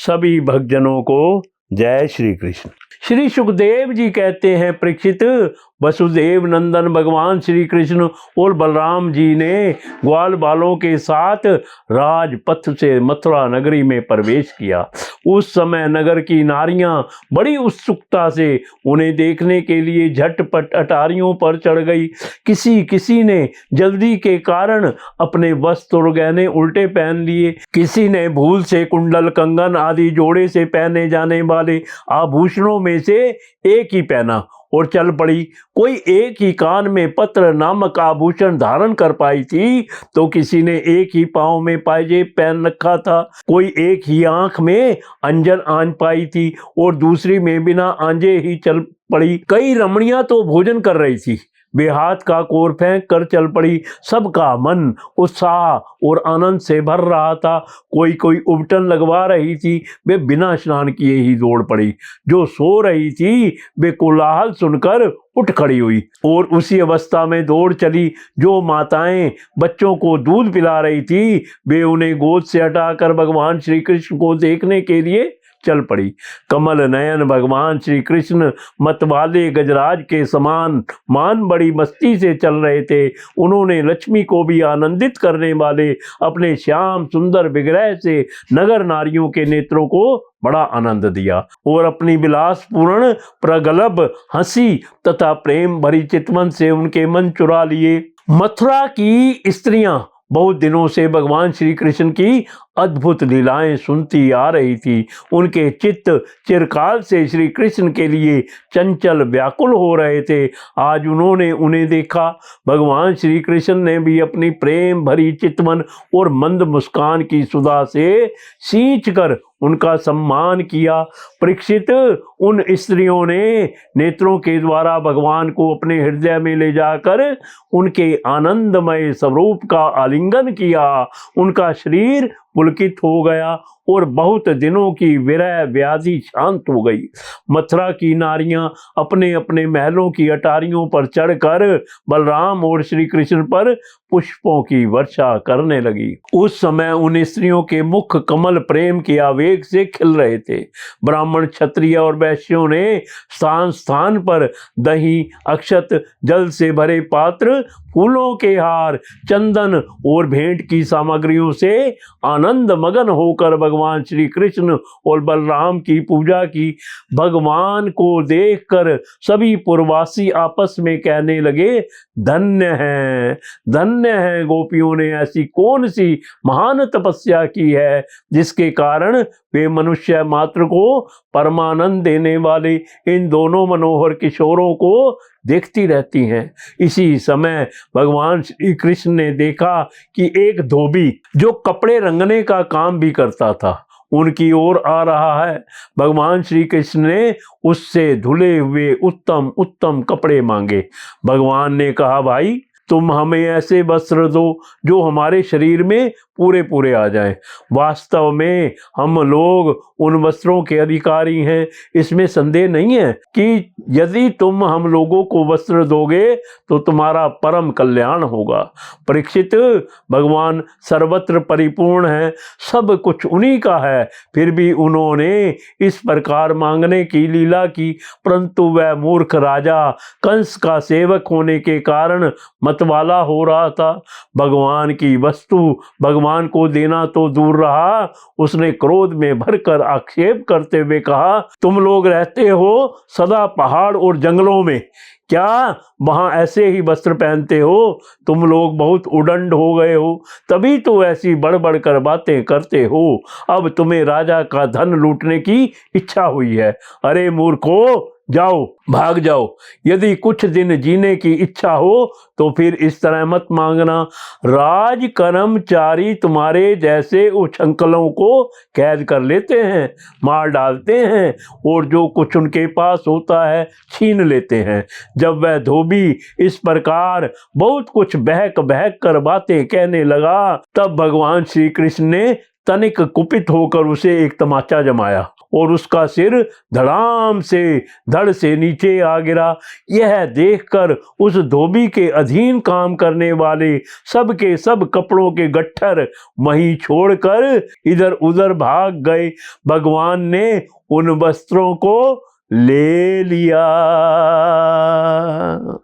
सभी भक्तजनों को जय श्री कृष्ण। श्री सुखदेव जी कहते हैं, परीक्षित, वसुदेव नंदन भगवान श्री कृष्ण और बलराम जी ने ग्वाल बालों के साथ राजपथ से मथुरा नगरी में प्रवेश किया। उस समय नगर की नारियां बड़ी उत्सुकता से उन्हें देखने के लिए झटपट अटारियों पर चढ़ गई। किसी किसी ने जल्दी के कारण अपने वस्त्र और गहने उल्टे पहन लिए। किसी ने भूल से कुंडल, कंगन आदि जोड़े से पहने जाने वाले आभूषणों में से एक ही पहना और चल पड़ी। कोई एक ही कान में पत्र नामक आभूषण धारण कर पाई थी, तो किसी ने एक ही पांव में पायजेब पहन रखा था। कोई एक ही आंख में अंजन आंज पाई थी और दूसरी में बिना आंजे ही चल पड़ी। कई रमणियां तो भोजन कर रही थी, वे हाथ का कोर फेंक कर चल पड़ी। सबका मन उत्साह और आनंद से भर रहा था। कोई कोई उबटन लगवा रही थी, वे बिना स्नान किए ही दौड़ पड़ी। जो सो रही थी वे कोलाहल सुनकर उठ खड़ी हुई और उसी अवस्था में दौड़ चली। जो माताएं बच्चों को दूध पिला रही थी, वे उन्हें गोद से हटाकर भगवान श्री कृष्ण को देखने के लिए चल पड़ी। कमल नयन भगवान श्री कृष्ण मतवाले गजराज के समान मान बड़ी मस्ती से चल रहे थे। उन्होंने लक्ष्मी को भी आनंदित करने वाले अपने श्याम सुंदर विग्रह से नगर नारियों के नेत्रों को बड़ा आनंद दिया और अपनी विलासपूर्ण प्रगल्भ हंसी तथा प्रेम भरी चितवन से उनके मन चुरा लिए। मथुरा की स्त्रियां बहुत दिनों से भगवान श्री कृष्ण की अद्भुत लीलाएं सुनती आ रही थी। उनके चित्त चिरकाल से श्री कृष्ण के लिए चंचल व्याकुल हो रहे थे। आज उन्होंने उन्हें देखा। भगवान श्री कृष्ण ने भी अपनी प्रेम भरी चितवन और मंद मुस्कान की सुधा से सींचकर उनका सम्मान किया। परीक्षित, उन स्त्रियों ने नेत्रों के द्वारा भगवान को अपने हृदय में ले जाकर उनके आनंदमय स्वरूप का आलिंगन किया। उनका शरीर पुलकित हो गया और बहुत दिनों की विरह व्याधि शांत हो गई। मथुरा की नारियां अपने अपने महलों की अटारियों पर चढ़कर बलराम और श्री कृष्ण पर पुष्पों की वर्षा करने लगी। उस समय उन स्त्रियों के मुख कमल प्रेम के आवेग से खिल रहे थे। ब्राह्मण, क्षत्रिय और वैश्यों ने स्थान स्थान पर दही, अक्षत, जल से भरे पात्र, फूलों के हार, चंदन और भेंट की सामग्रियों से आनंद मगन होकर भगवान श्री कृष्ण और बलराम की पूजा की। भगवान को देखकर सभी पुरवासी आपस में कहने लगे, धन्य है, धन्य है। गोपियों ने ऐसी कौन सी महान तपस्या की है जिसके कारण वे मनुष्य मात्र को परमानंद देने वाले इन दोनों मनोहर किशोरों को देखती रहती हैं। इसी समय भगवान श्री कृष्ण ने देखा कि एक धोबी जो कपड़े रंगने का काम भी करता था उनकी ओर आ रहा है। भगवान श्री कृष्ण ने उससे धुले हुए उत्तम उत्तम कपड़े मांगे। भगवान ने कहा, भाई, तुम हमें ऐसे वस्त्र दो जो हमारे शरीर में पूरे पूरे आ जाएं। वास्तव में हम लोग उन वस्त्रों के अधिकारी हैं, इसमें संदेह नहीं है कि यदि तुम हम लोगों को वस्त्र दोगे तो तुम्हारा परम कल्याण होगा। परीक्षित, भगवान सर्वत्र परिपूर्ण है, सब कुछ उन्हीं का है, फिर भी उन्होंने इस प्रकार मांगने की लीला की। परंतु वह मूर्ख राजा कंस का सेवक होने के कारण मतवाला हो रहा था। भगवान की वस्तु भगवान को देना तो दूर रहा, उसने क्रोध में भरकर आक्षेप करते हुए कहा, तुम लोग रहते हो सदा पहाड़ और जंगलों में, क्या वहां ऐसे ही वस्त्र पहनते हो? तुम लोग बहुत उदंड हो गए हो, तभी तो ऐसी बढ़ बढ़ कर बातें करते हो। अब तुम्हें राजा का धन लूटने की इच्छा हुई है। अरे मूर्खो, जाओ, भाग जाओ। यदि कुछ दिन जीने की इच्छा हो तो फिर इस तरह मत मांगना। राज कर्मचारी तुम्हारे जैसे उछंकलों को कैद कर लेते हैं, मार डालते हैं और जो कुछ उनके पास होता है छीन लेते हैं। जब वह धोबी इस प्रकार बहुत कुछ बहक बहक कर बातें कहने लगा, तब भगवान श्री कृष्ण ने तनिक कुपित होकर उसे एक तमाचा जमाया और उसका सिर धड़ाम से धड़ से नीचे आ गिरा। यह देखकर उस धोबी के अधीन काम करने वाले सब के सब कपड़ों के गट्ठर वहीं छोड़कर इधर उधर भाग गए। भगवान ने उन वस्त्रों को ले लिया।